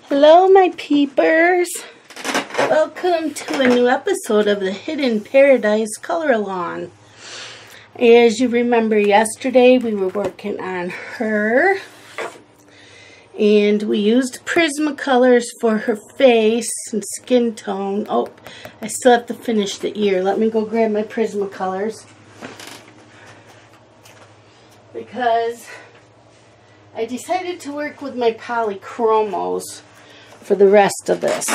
Hello, my peepers. Welcome to a new episode of the Hidden Paradise Color-Along. As you remember, yesterday we were working on her, and we used Prismacolors for her face and skin tone. Oh, I still have to finish the ear. Let me go grab my Prismacolors, because I decided to work with my polychromos for the rest of this.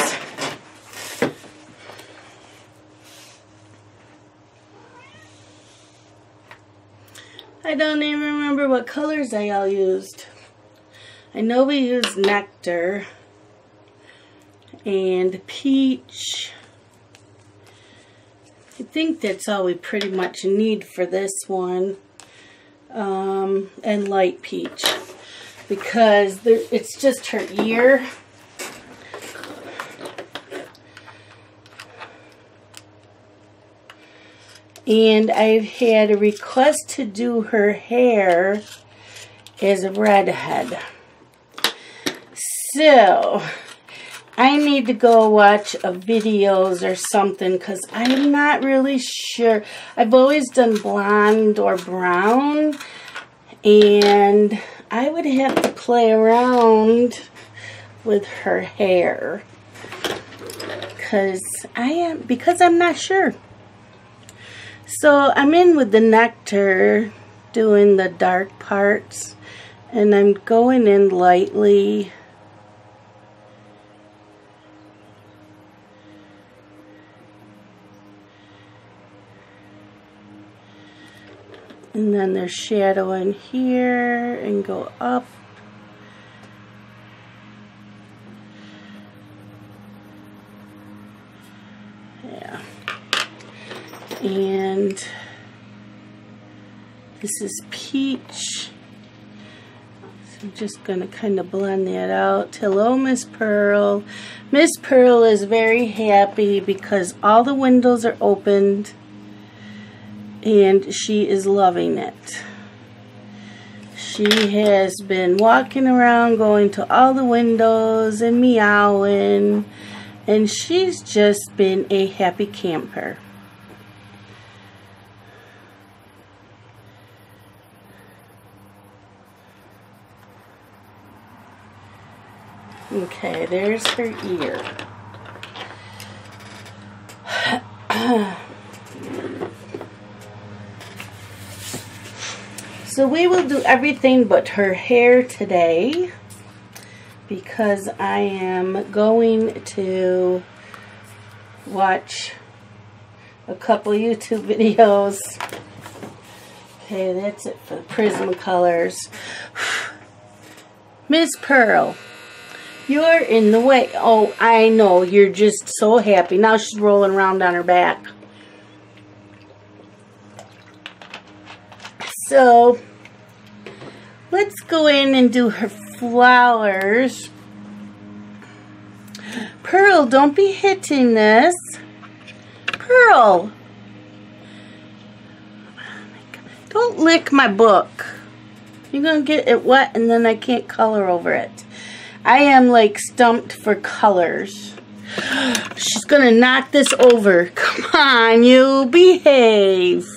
I don't even remember what colors I all used. I know we used Nectar and Peach. I think that's all we pretty much need for this one. And Light Peach, because it's just her ear. And I've had a request to do her hair as a redhead. So I need to go watch videos or something, because I'm not really sure. I've always done blonde or brown, and I would have to play around with her hair because I'm not sure. So I'm in with the Nectar, doing the dark parts, and I'm going in lightly. And then there's shadow in here and go up. Yeah. And this is Peach. So I'm just going to kind of blend that out. Hello, Miss Pearl. Miss Pearl is very happy because all the windows are opened, and she is loving it. She has been walking around, going to all the windows and meowing, and she's just been a happy camper. Okay, there's her ear. So we will do everything but her hair today, because I am going to watch a couple YouTube videos. Okay, that's it for the Prismacolors. Miss Pearl, you're in the way. Oh, I know, you're just so happy. Now she's rolling around on her back. So let's go in and do her flowers. Pearl, don't be hitting this. Pearl, don't lick my book. You're going to get it wet, and then I can't color over it. I am like stumped for colors. She's going to knock this over. Come on, you behave.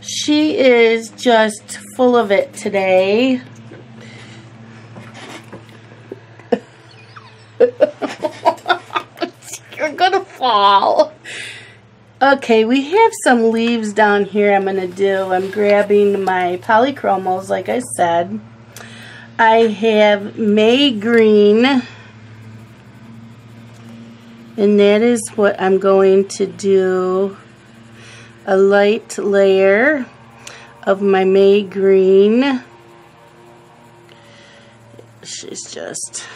She is just full of it today. You're gonna fall. Okay, we have some leaves down here I'm gonna do. I'm grabbing my polychromos, like I said. I have May Green, and that is what I'm going to do. A light layer of my May Green. She's just...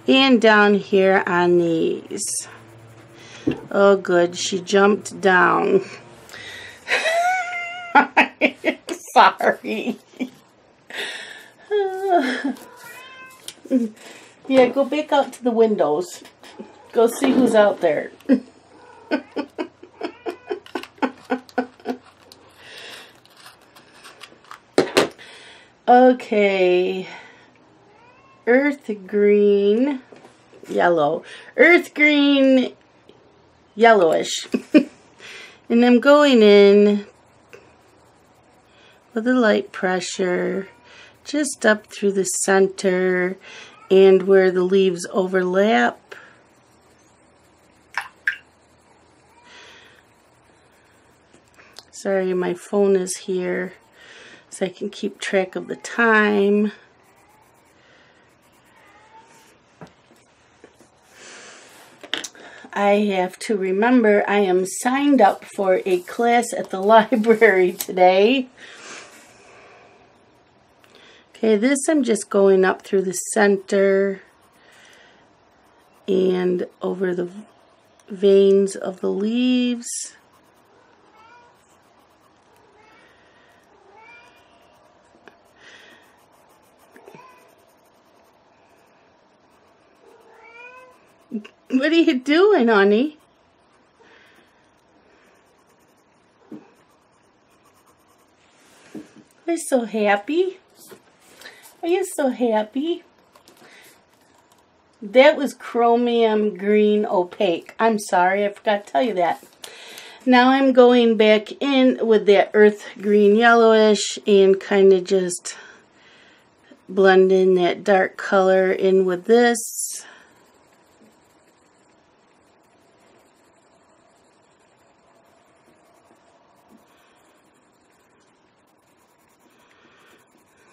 And down here on these. Oh good, she jumped down. Sorry. Yeah, go back out to the windows. Go see who's out there. Okay, earth green, yellow, earth green, yellowish. And I'm going in with a light pressure just up through the center and where the leaves overlap. Sorry, my phone is here so I can keep track of the time. I have to remember I am signed up for a class at the library today. Okay, this I'm just going up through the center and over the veins of the leaves. What are you doing, honey? Are you so happy? Are you so happy? That was chromium green opaque. I'm sorry, I forgot to tell you that. Now I'm going back in with that earth green yellowish and kind of just blending that dark color in with this.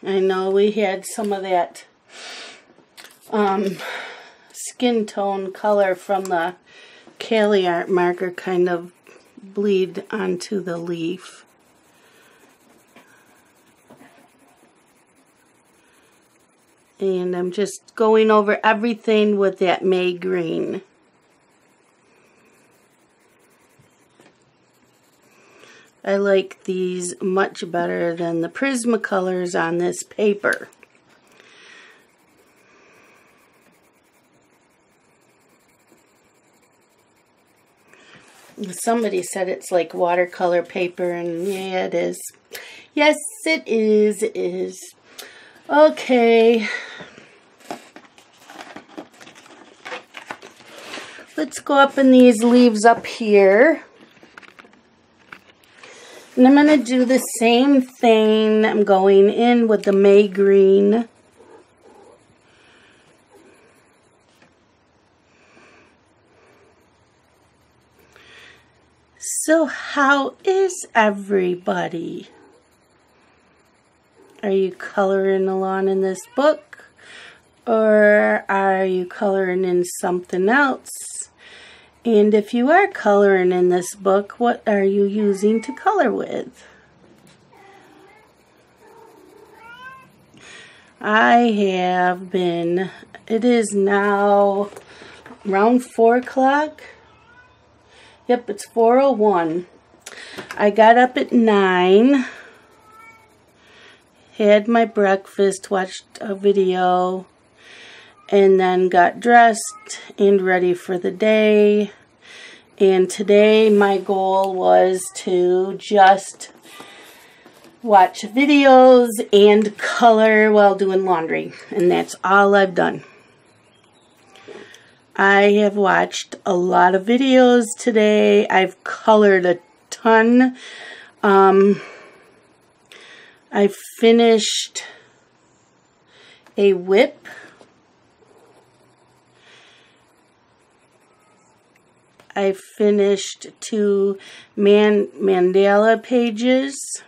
I know we had some of that skin tone color from the Cali Art marker kind of bleed onto the leaf. And I'm just going over everything with that May green. I like these much better than the Prismacolors on this paper. Somebody said it's like watercolor paper, and yeah, it is. Yes, it is. It is. Okay. Let's go up in these leaves up here. And I'm going to do the same thing. I'm going in with the May green. So how is everybody? Are you coloring along in this book? Or are you coloring in something else? And if you are coloring in this book, what are you using to color with? I have been, it is now around 4 o'clock. Yep, it's 4:01. I got up at 9, had my breakfast, watched a video, and then got dressed and ready for the day. And today my goal was to just watch videos and color while doing laundry. And that's all I've done. I have watched a lot of videos today. I've colored a ton. I finished a whip. I finished 2 mandala pages.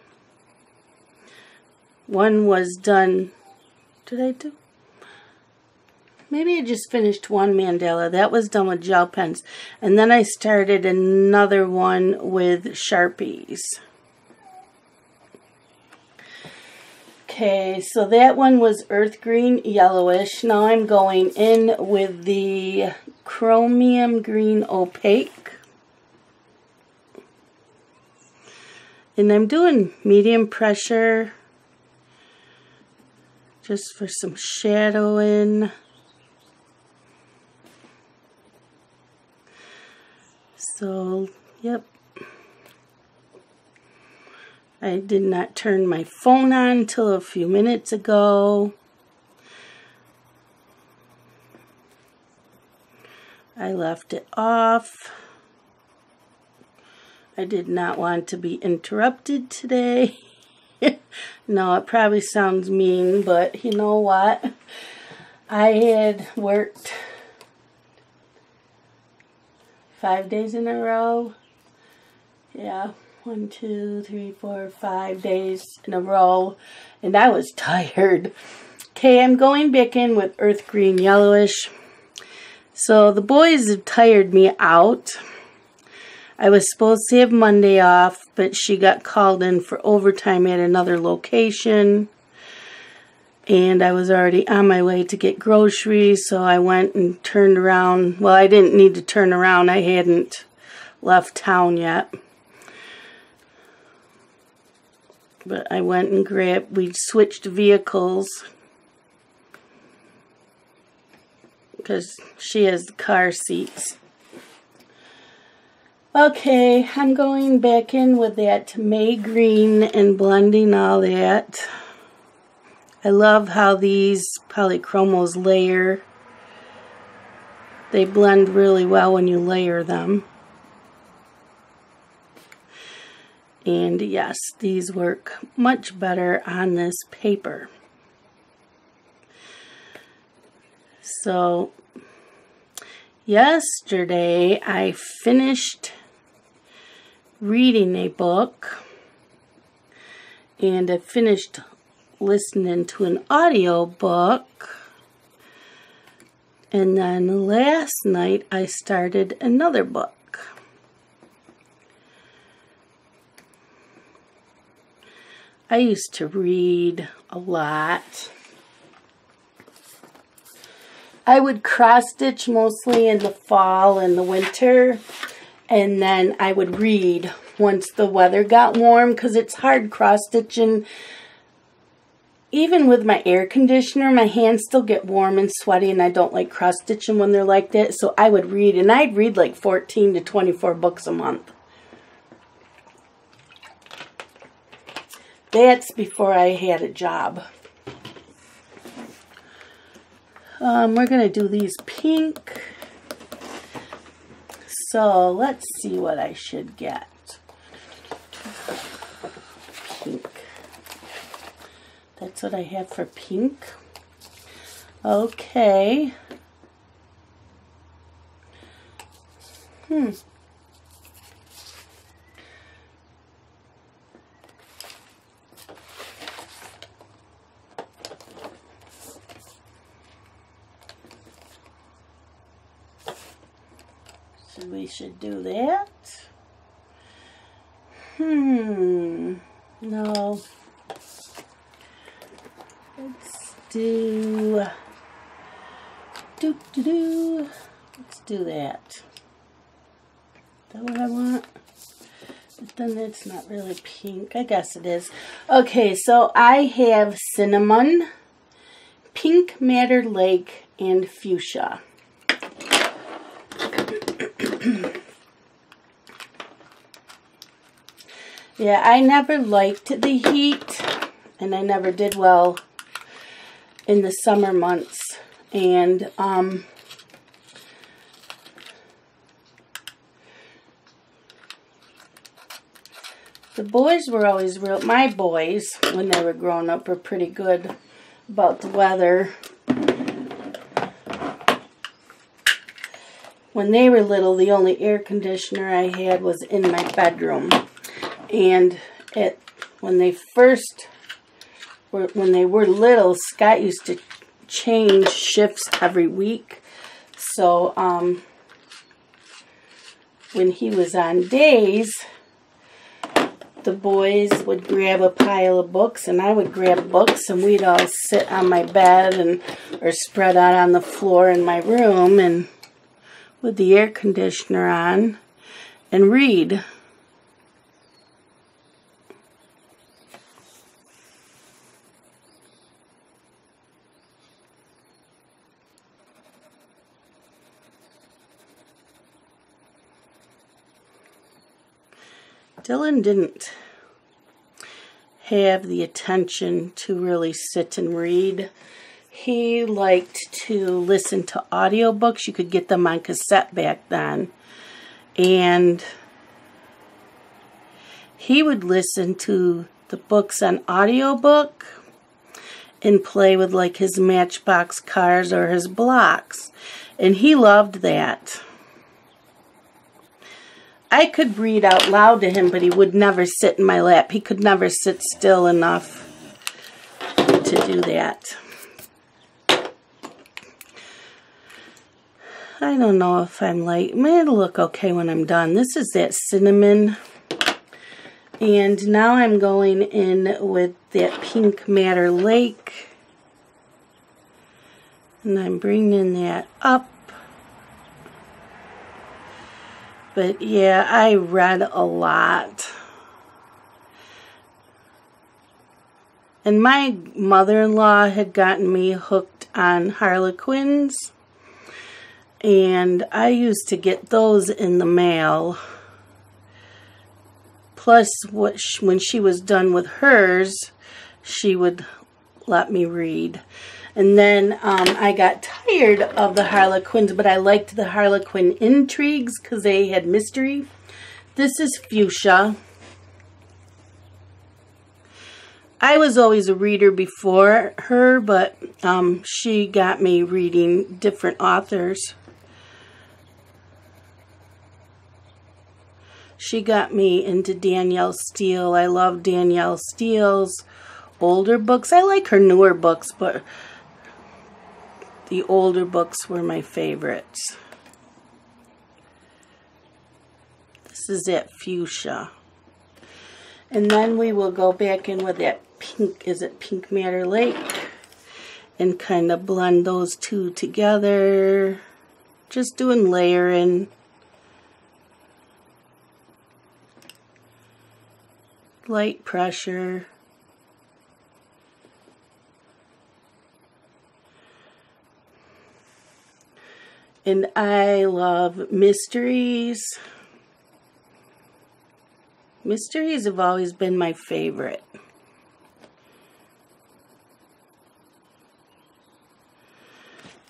One was done. Did I do? Maybe I just finished 1 mandala. That was done with gel pens. And then I started another one with Sharpies. Okay, so that one was earth green yellowish. Now I'm going in with the chromium green opaque. And I'm doing medium pressure just for some shadowing. So, yep. I did not turn my phone on until a few minutes ago. I left it off. I did not want to be interrupted today. No, it probably sounds mean, but you know what? I had worked 5 days in a row. Yeah, 1, 2, 3, 4, 5 days in a row, and I was tired. Okay, I'm going back in with earth green yellowish. So the boys have tired me out. I was supposed to have Monday off, but she got called in for overtime at another location. And I was already on my way to get groceries, so I went and turned around. Well, I didn't need to turn around. I hadn't left town yet. But I went and we switched vehicles. Because she has the car seats. Okay, I'm going back in with that May green and blending all that. I love how these polychromos layer. They blend really well when you layer them. And yes, these work much better on this paper. So, yesterday I finished reading a book, and I finished listening to an audio book, and then last night I started another book. I used to read a lot. I would cross stitch mostly in the fall and the winter, and then I would read once the weather got warm, because it's hard cross stitching. Even with my air conditioner, my hands still get warm and sweaty, and I don't like cross stitching when they're like that. So I would read, and I'd read like 14 to 24 books a month. That's before I had a job. We're going to do these pink. So let's see what I should get. Pink. That's what I have for pink. Okay. So we should do that. No. Let's do let's do that. Is that what I want? But then it's not really pink. I guess it is. Okay, so I have cinnamon, pink madder lake, and fuchsia. Yeah, I never liked the heat, and I never did well in the summer months. And the boys were always my boys, when they were growing up, were pretty good about the weather. When they were little, the only air conditioner I had was in my bedroom. And when they were little, Scott used to change shifts every week. So when he was on days, the boys would grab a pile of books, and I would grab books, and we'd all sit on my bed or spread out on the floor in my room and with the air conditioner on and read. Dylan didn't have the attention to really sit and read. He liked to listen to audiobooks. You could get them on cassette back then. And he would listen to the books on audiobook and play with like his Matchbox cars or his blocks. And he loved that. I could read out loud to him, but he would never sit in my lap. He could never sit still enough to do that. I don't know if I'm light. It'll look okay when I'm done. This is that cinnamon. And now I'm going in with that Pink Matter Lake. And I'm bringing that up. But yeah, I read a lot. And my mother-in-law had gotten me hooked on Harlequins. And I used to get those in the mail. Plus, when she was done with hers, she would let me read. And then I got tired of the Harlequins, but I liked the Harlequin intrigues because they had mystery. This is Fuchsia. I was always a reader before her, but she got me reading different authors. She got me into Danielle Steele. I love Danielle Steele's older books. I like her newer books, but the older books were my favorites. This is that Fuchsia. And then we will go back in with that pink, is it Pink Matter Lake? And kind of blend those two together. Just doing layering. Light pressure. And I love mysteries. Mysteries have always been my favorite.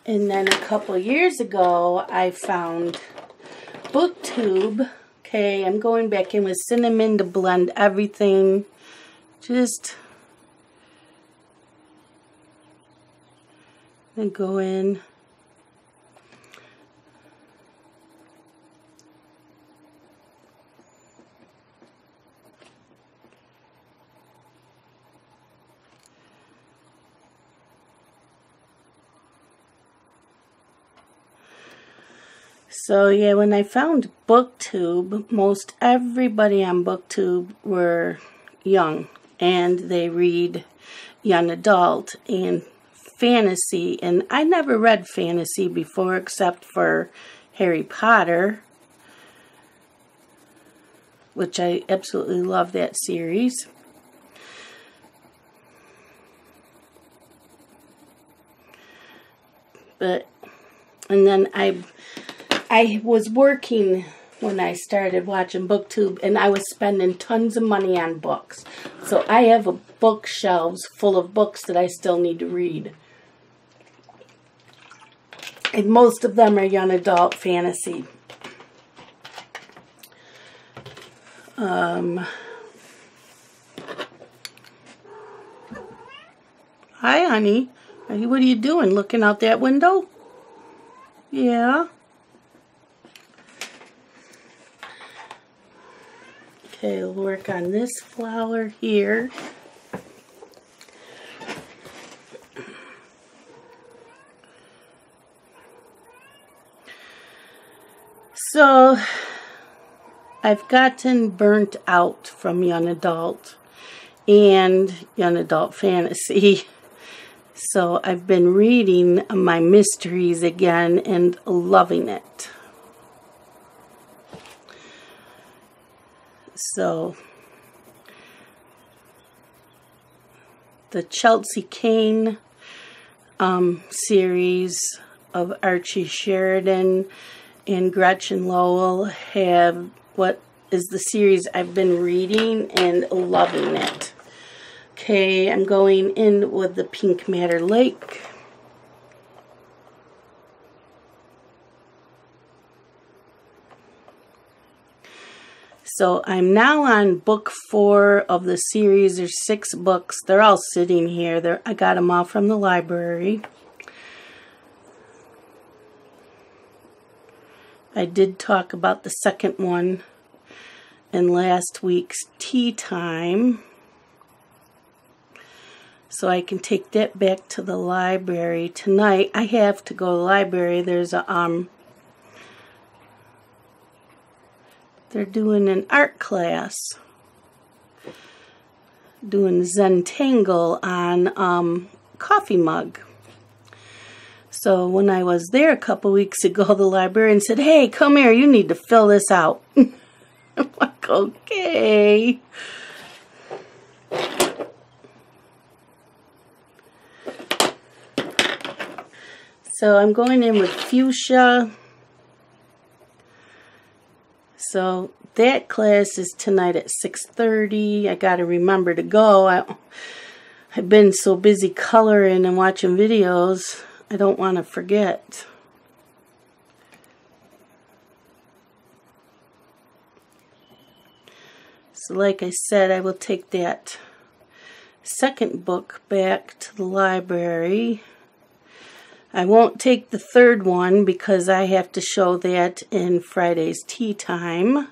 And then a couple years ago, I found BookTube. Okay, I'm going back in with cinnamon to blend everything. Just then go in. So yeah, when I found BookTube, most everybody on BookTube were young, and they read young adult and fantasy, and I never read fantasy before except for Harry Potter, which I absolutely love that series. And then I was working when I started watching BookTube, and I was spending tons of money on books. So I have a bookshelves full of books that I still need to read. And most of them are young adult fantasy. Hi, honey. What are you doing? Looking out that window? Yeah. Okay, we'll work on this flower here. So, I've gotten burnt out from young adult and young adult fantasy. So, I've been reading my mysteries again and loving it. So, the Chelsea Kane series of Archie Sheridan and Gretchen Lowell have what is the series I've been reading and loving it. Okay, I'm going in with the Pink Matter Lake. So I'm now on book 4 of the series. There's 6 books. They're all sitting here. I got them all from the library. I did talk about the second one in last week's tea time. So I can take that back to the library tonight. I have to go to the library. There's a they're doing an art class, doing Zentangle on coffee mug. So when I was there a couple weeks ago, the librarian said, "Hey, come here, you need to fill this out." I'm like, okay. So I'm going in with fuchsia. So that class is tonight at 6:30. I got to remember to go. I've been so busy coloring and watching videos, I don't want to forget. So like I said, I will take that second book back to the library. I won't take the third one because I have to show that in Friday's tea time.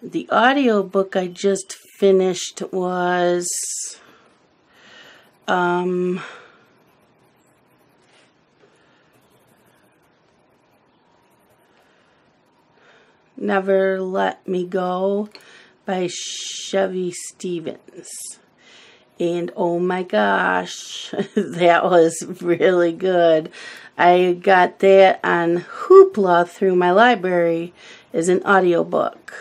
The audio book I just finished was Never Let Me Go by Chevy Stevens. And oh my gosh, that was really good. I got that on Hoopla through my library as an audiobook.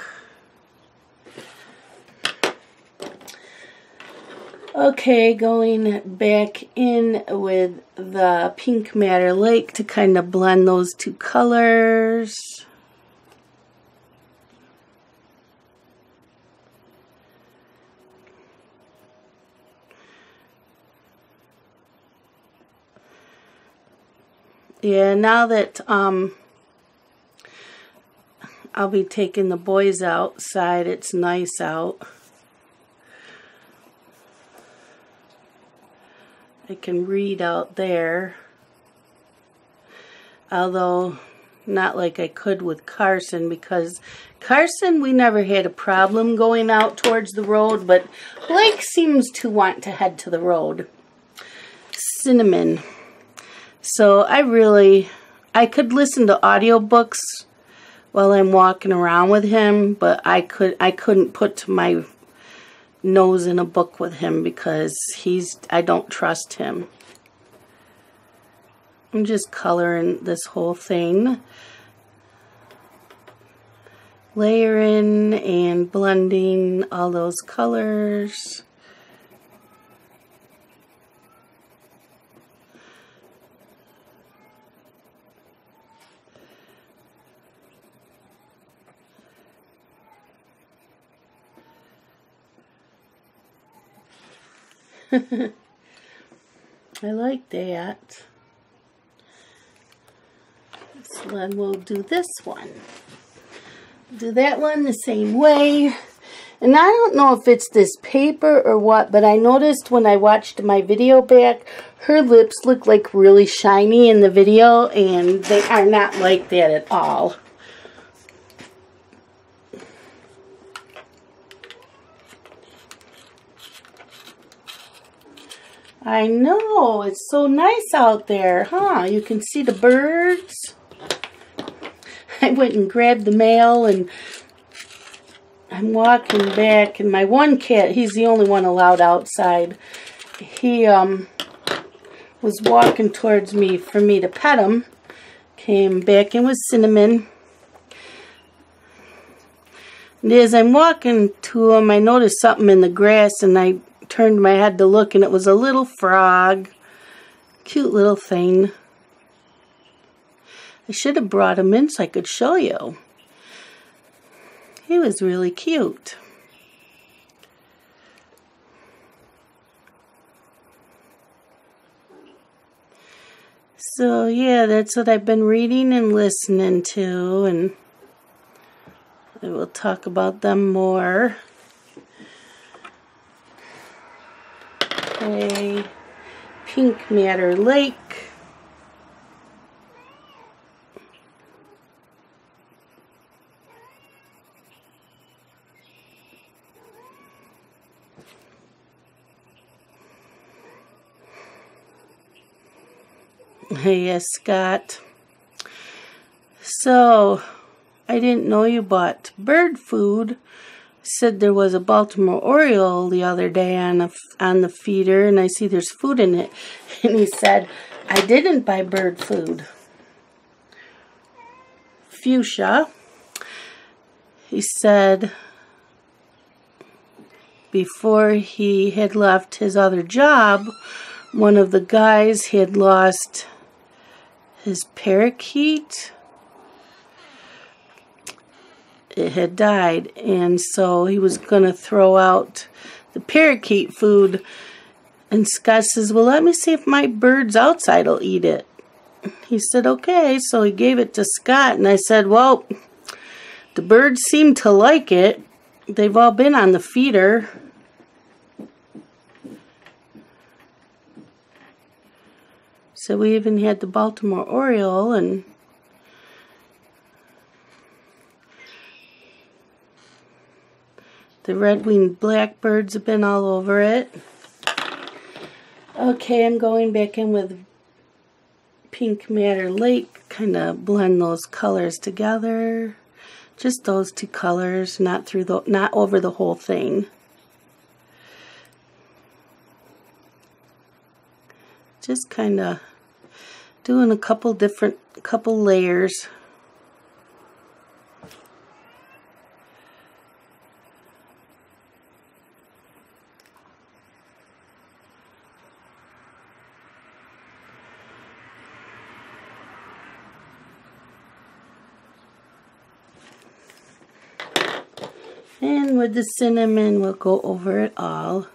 Okay, going back in with the Pink Matter Lake to kind of blend those two colors. Yeah, now that I'll be taking the boys outside, it's nice out. I can read out there. Although, not like I could with Carson, because Carson, we never had a problem going out towards the road, but Blake seems to want to head to the road. Cinnamon. So I could listen to audiobooks while I'm walking around with him, but I couldn't put my nose in a book with him because I don't trust him. I'm just coloring this whole thing. Layering and blending all those colors. I like that. So then we'll do this one. Do that one the same way. And I don't know if it's this paper or what, but I noticed when I watched my video back, her lips look like really shiny in the video, and they are not like that at all. I know, it's so nice out there, huh? You can see the birds. I went and grabbed the mail, and I'm walking back, and my one cat, he's the only one allowed outside. He was walking towards me for me to pet him. Came back in with Cinnamon. And as I'm walking to him, I noticed something in the grass, and I turned my head to look, and it was a little frog. Cute little thing. I should have brought him in so I could show you. He was really cute. So yeah, that's what I've been reading and listening to, and I will talk about them more. Okay, Pink Matter Lake. Hey, yes, Scott. So, I didn't know you bought bird food. Said there was a Baltimore Oriole the other day on the feeder, and I see there's food in it. And he said, I didn't buy bird food. Fuchsia. He said before he had left his other job, one of the guys had lost his parakeet. It had died, and so he was going to throw out the parakeet food. And Scott says, well, let me see if my birds outside will eat it. He said, okay. So he gave it to Scott, and I said, well, the birds seem to like it. They've all been on the feeder. So we even had the Baltimore Oriole, and the red-winged blackbirds have been all over it. Okay, I'm going back in with Pink Matter Lake, kind of blend those colors together. Just those two colors, not over the whole thing. Just kind of doing a couple layers. And with the cinnamon, we'll go over it all.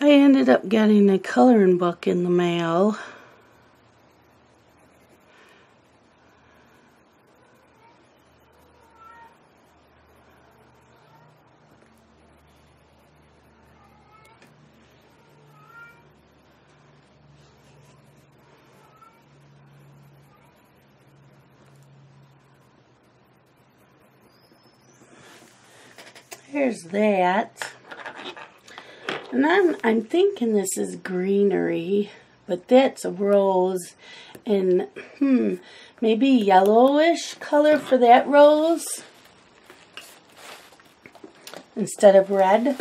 I ended up getting a coloring book in the mail. Here's that. And I'm thinking this is greenery, but that's a rose, and maybe yellowish color for that rose instead of red.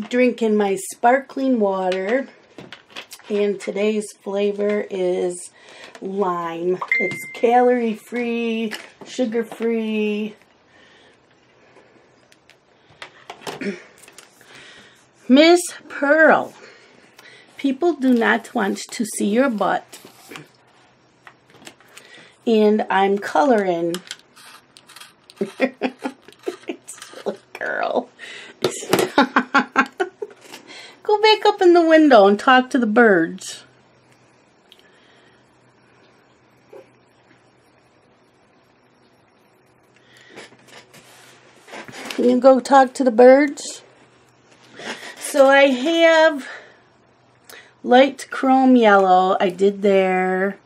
Drinking my sparkling water, and today's flavor is lime. It's calorie free, sugar free. Miss Pearl, people do not want to see your butt, and I'm coloring. Silly girl. Go back up in the window and talk to the birds. Can you go talk to the birds? So I have light chrome yellow. I did there.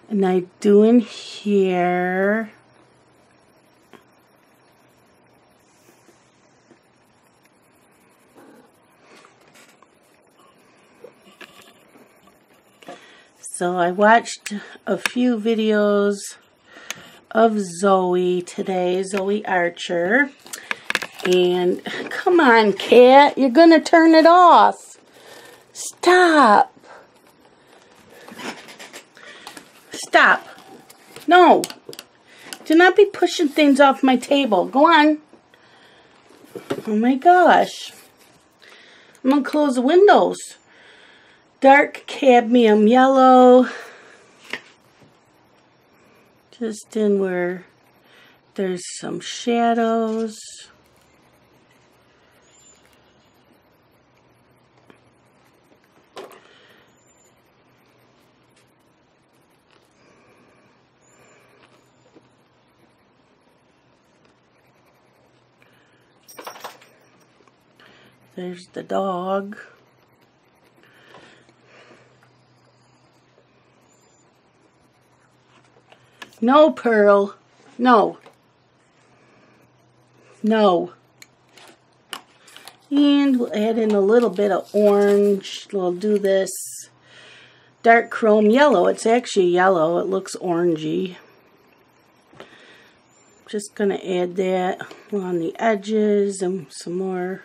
And I do in here. So I watched a few videos of Zoe today, Zoe Archer. And come on, cat, you're going to turn it off. Stop. Stop. No. Do not be pushing things off my table. Go on. Oh my gosh. I'm going to close the windows. Dark cadmium yellow. Just in where there's some shadows. There's the dog. No, Pearl. No. No. And we'll add in a little bit of orange. We'll do this dark chrome yellow. It's actually yellow. It looks orangey. Just going to add that on the edges and some more.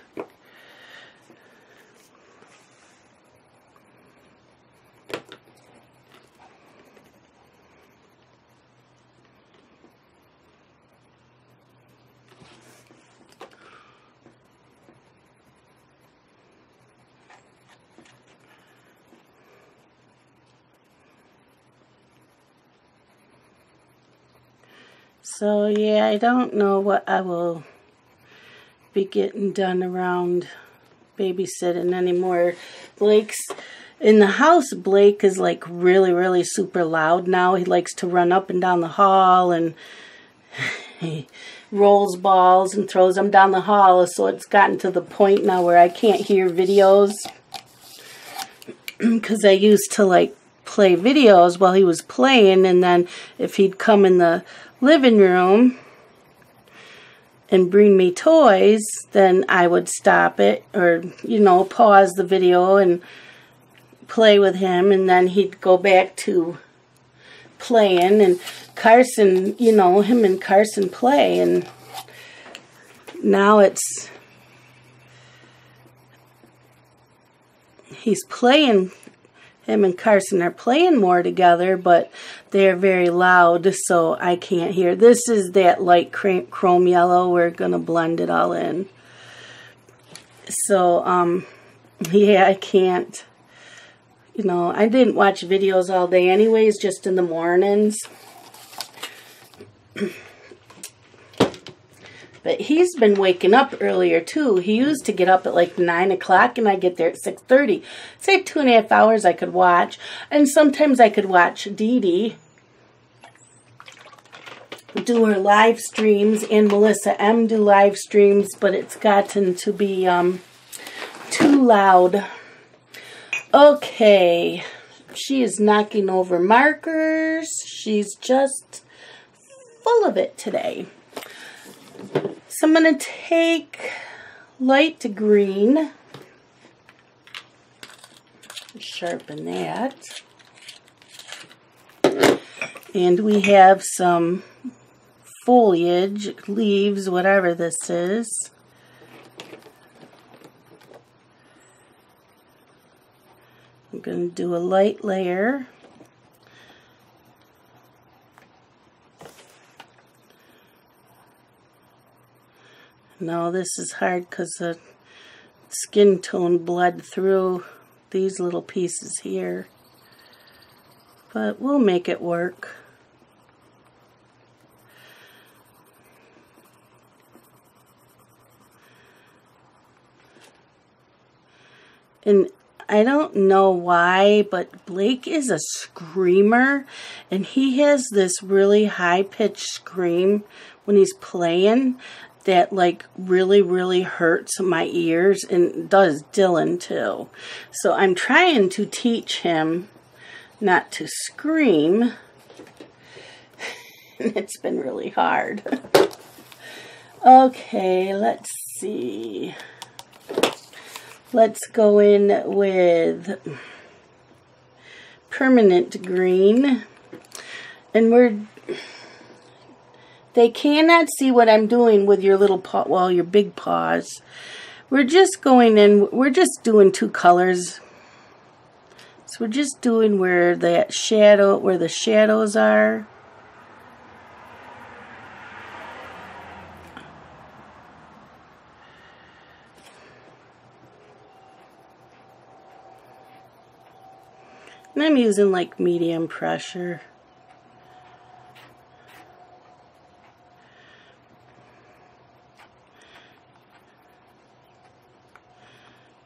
So yeah, I don't know what I will be getting done around babysitting anymore. Blake's in the house. Blake is like really super loud now. He likes to run up and down the hall, and he rolls balls and throws them down the hall. So it's gotten to the point now where I can't hear videos, because I used to like play videos while he was playing, and then if he'd come in the living room and bring me toys, then I would stop it, or you know, pause the video and play with him, and then he'd go back to playing. And Carson, you know, him and Carson play, and now it's he's playing. Him and Carson are playing more together, but they're very loud, so I can't hear. This is that light chrome yellow. We're going to blend it all in. So, yeah, I can't. You know, I didn't watch videos all day anyways, just in the mornings. But he's been waking up earlier, too. He used to get up at like 9 o'clock, and I get there at 6:30. Say 2.5 hours I could watch. And sometimes I could watch Dee Dee do her live streams, and Melissa M do live streams, but it's gotten to be too loud. Okay. She is knocking over markers. She's just full of it today. So I'm going to take light green, sharpen that, and we have some foliage, leaves, whatever this is. I'm going to do a light layer. No, this is hard because the skin tone bled through these little pieces here. But we'll make it work. And I don't know why, but Blake is a screamer, and he has this really high-pitched scream when he's playing that like really hurts my ears, and does Dylan too. So I'm trying to teach him not to scream. It's been really hard. Okay, let's see. Let's go in with permanent green. And they cannot see what I'm doing with your little paw, well, your big paws. We're just going in, we're just doing 2 colors. So we're just doing where the shadows are. And I'm using like medium pressure.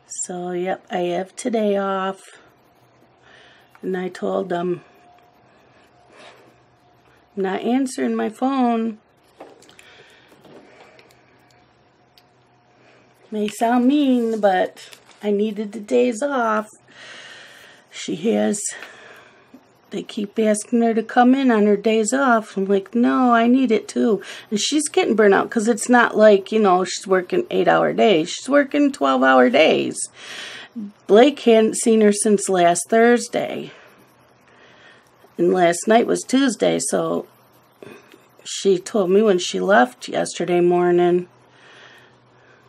So, yep, I have today off. And I told them, I'm not answering my phone. May sound mean, but I needed the days off. They keep asking her to come in on her days off. I'm like, no, I need it too. And she's getting burnt out because it's not like, you know, she's working 8-hour days. She's working 12-hour days. Blake hadn't seen her since last Thursday. And last night was Tuesday, so she told me when she left yesterday morning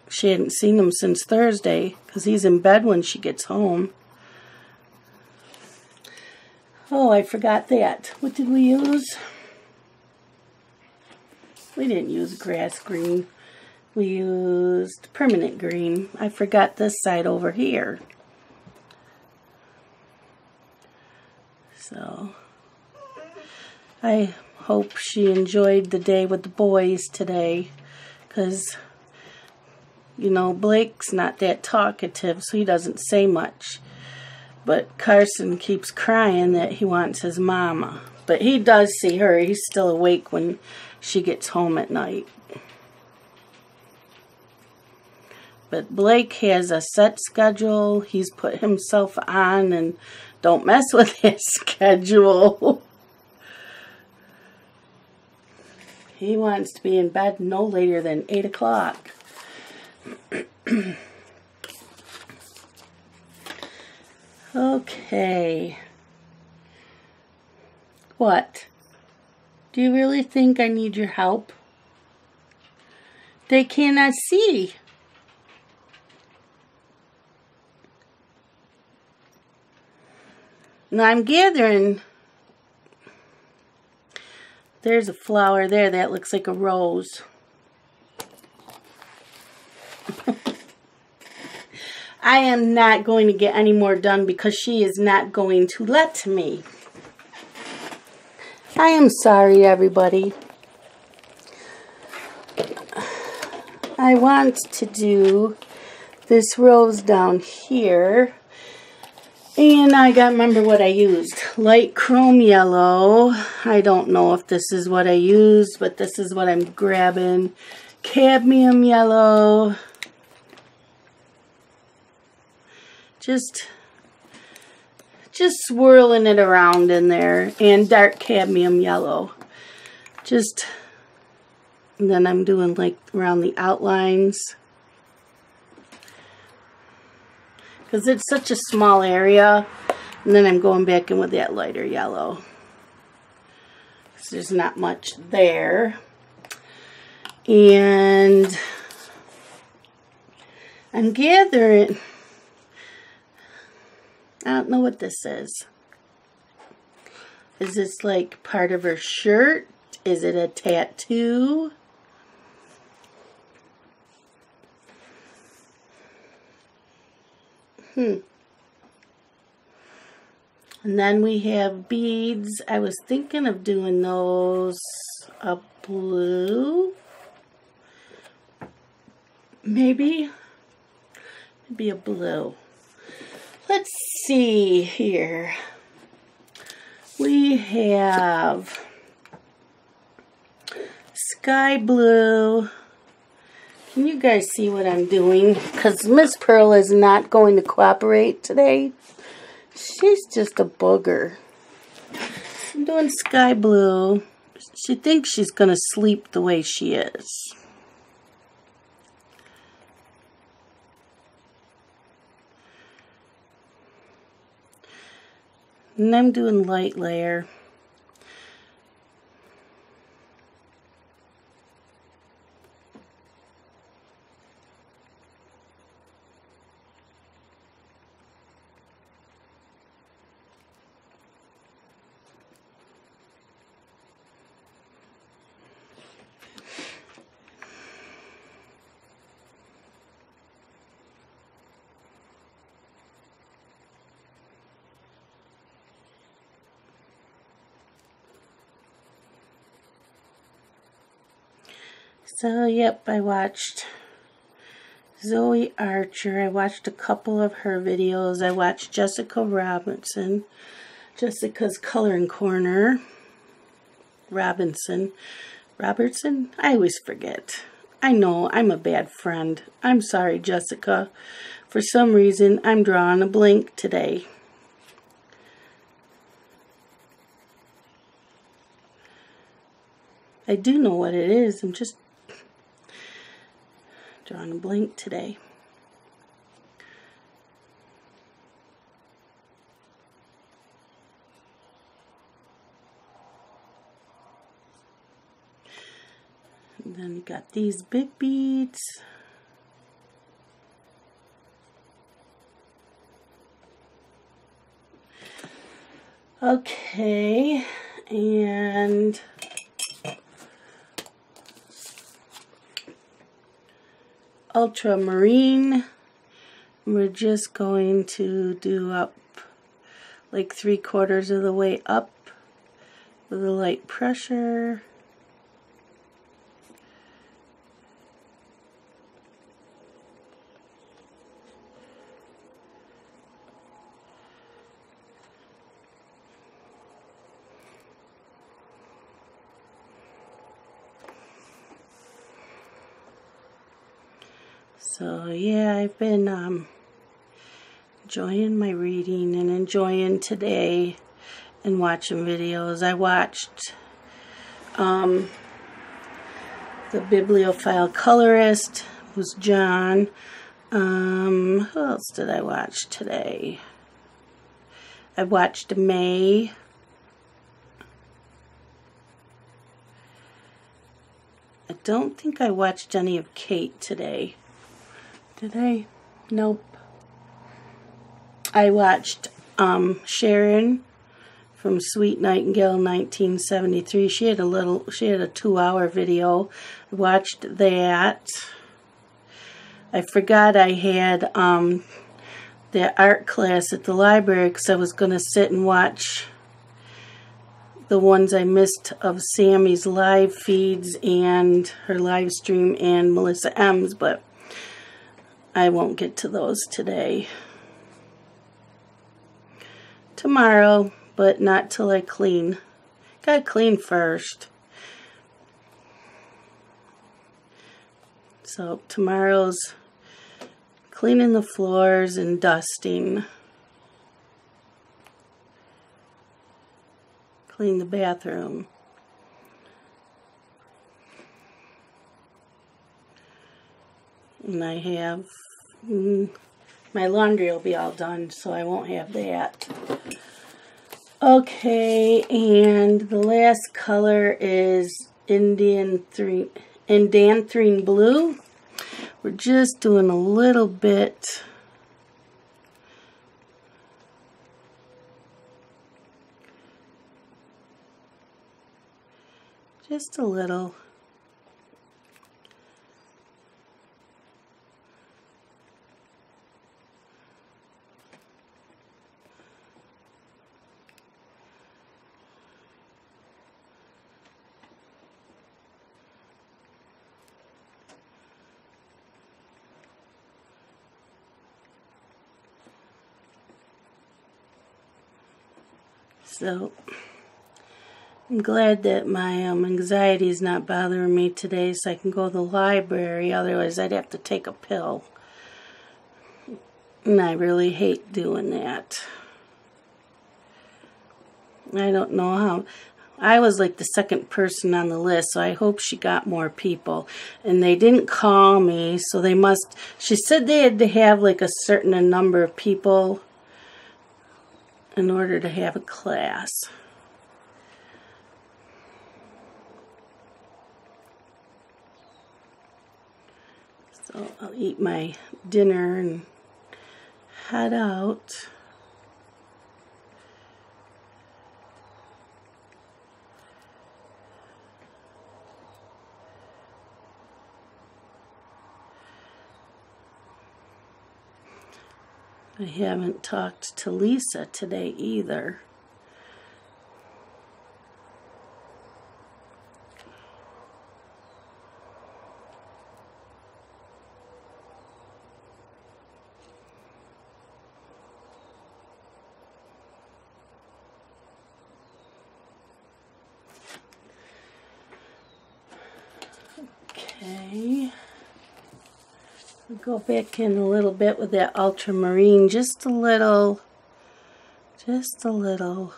she hadn't seen him since Thursday because he's in bed when she gets home. Oh, I forgot that. What did we use? We didn't use grass green. We used permanent green. I forgot this side over here. So, I hope she enjoyed the day with the boys today. Because, you know, Blake's not that talkative, so he doesn't say much. But Carson keeps crying that he wants his mama. But he does see her. He's still awake when she gets home at night. But Blake has a set schedule. He's put himself on, and don't mess with his schedule. He wants to be in bed no later than 8 o'clock. Okay. What? Do you really think I need your help? They cannot see. Now I'm gathering. There's a flower there that looks like a rose. I am not going to get any more done because she is not going to let me. I am sorry, everybody. I want to do this rose down here. And I gotta remember what I used. Light chrome yellow. I don't know if this is what I used, but this is what I'm grabbing. Cadmium yellow. Just swirling it around in there. And dark cadmium yellow. And then I'm doing like around the outlines. Because it's such a small area. And then I'm going back in with that lighter yellow. Because there's not much there. And I'm gathering. I don't know what this is. Is this like part of her shirt? Is it a tattoo? And then we have beads. I was thinking of doing those a blue. Maybe a blue. Let's see here. We have sky blue. Can you guys see what I'm doing? Because Miss Pearl is not going to cooperate today. She's just a booger. I'm doing sky blue. She thinks she's going to sleep the way she is. And I'm doing light layer. So, yep, I watched Zoe Archer. I watched a couple of her videos. I watched Jessica Robinson, Jessica's Coloring Corner. Robertson? I always forget. I know, I'm a bad friend. I'm sorry, Jessica. For some reason, I'm drawing a blank today. I do know what it is. I'm just drawing a blank today. And then you got these big beads. Okay, and ultramarine. We're just going to do up like 3/4 of the way up with a light pressure. So yeah, I've been enjoying my reading and enjoying today and watching videos. I watched the Bibliophile Colorist, who's John. Who else did I watch today? I watched May. I don't think I watched any of Kate today. Did I? Nope. I watched Sharon from Sweet Nightingale 1973. She had a 2-hour video. I watched that. I forgot I had the art class at the library because I was going to sit and watch the ones I missed of Sammy's live feeds and her live stream and Melissa M's, but I won't get to those today. Tomorrow, but not till I clean. Gotta clean first. So tomorrow's cleaning the floors and dusting. Clean the bathroom. And I have, my laundry will be all done, so I won't have that. Okay, and the last color is Indanthrene Blue. We're just doing a little bit. Just a little. So I'm glad that my anxiety is not bothering me today, so I can go to the library. Otherwise, I'd have to take a pill. And I really hate doing that. I don't know how. I was like the second person on the list, so I hope she got more people. And they didn't call me, so they must. She said they had to have like a certain number of people. in order to have a class. So I'll eat my dinner and head out. I haven't talked to Lisa today either. Okay. We'll go back in a little bit with that ultramarine, just a little, just a little.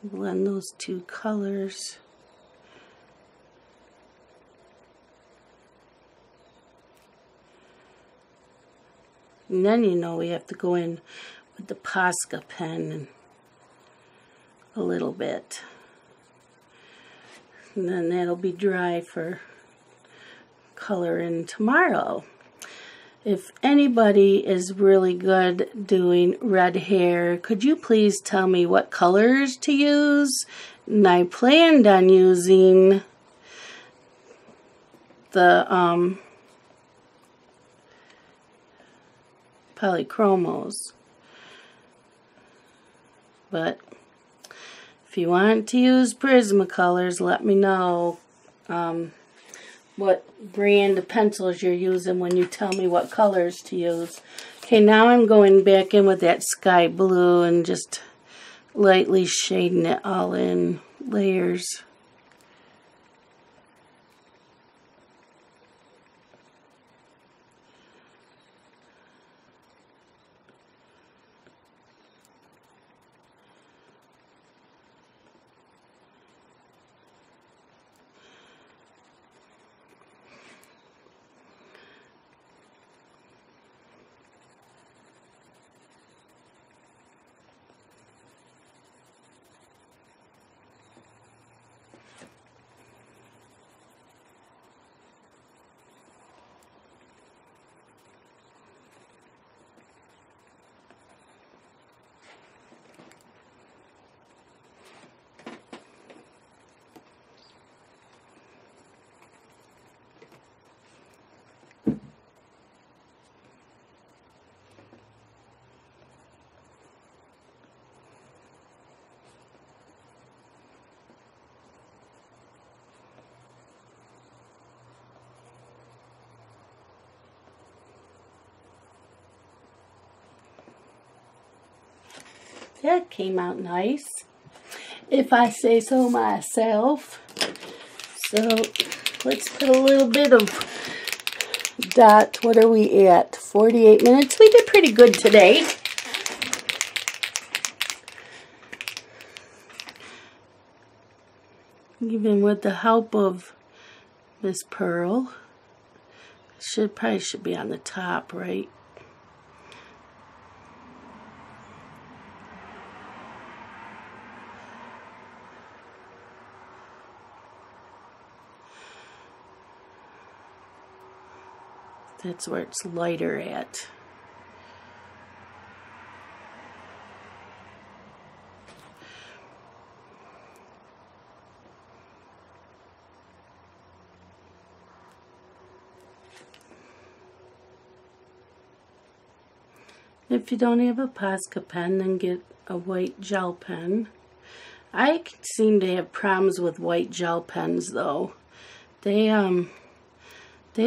Blend those two colors. And then you know we have to go in with the Posca pen and a little bit. And then that'll be dry for coloring tomorrow. If anybody is really good doing red hair, could you please tell me what colors to use? And I planned on using the polychromos. But if you want to use Prismacolors, let me know what brand of pencils you're using when you tell me what colors to use. Okay, now I'm going back in with that sky blue and just lightly shading it all in layers. That came out nice, if I say so myself. So let's put a little bit of dot. What are we at? 48 minutes. We did pretty good today. Even with the help of Miss Pearl. Probably should be on the top, right? That's where it's lighter at. If you don't have a Posca pen, then get a white gel pen. I seem to have problems with white gel pens though. They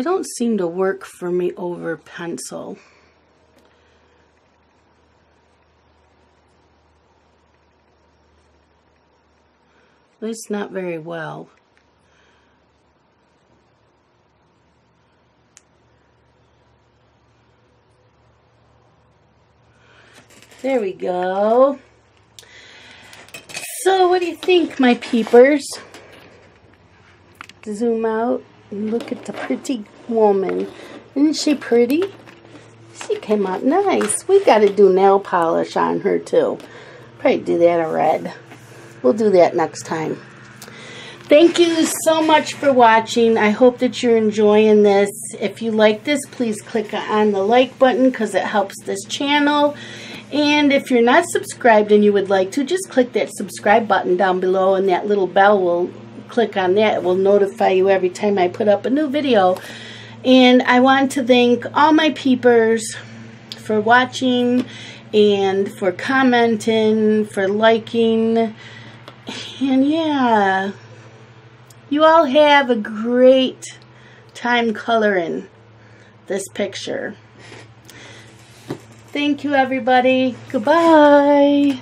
don't seem to work for me over pencil. At least not very well. There we go. So what do you think, my peepers? Zoom out. Look at the pretty woman. Isn't she pretty? She came out nice. We got to do nail polish on her too. Probably do that in red. We'll do that next time. Thank you so much for watching. I hope that you're enjoying this. If you like this, please click on the like button because it helps this channel. And if you're not subscribed and you would like to, just click that subscribe button down below, and that little bell will click on that. It will notify you every time I put up a new video. And I want to thank all my peepers for watching and for commenting, for liking. And yeah, you all have a great time coloring this picture. Thank you, everybody. Goodbye.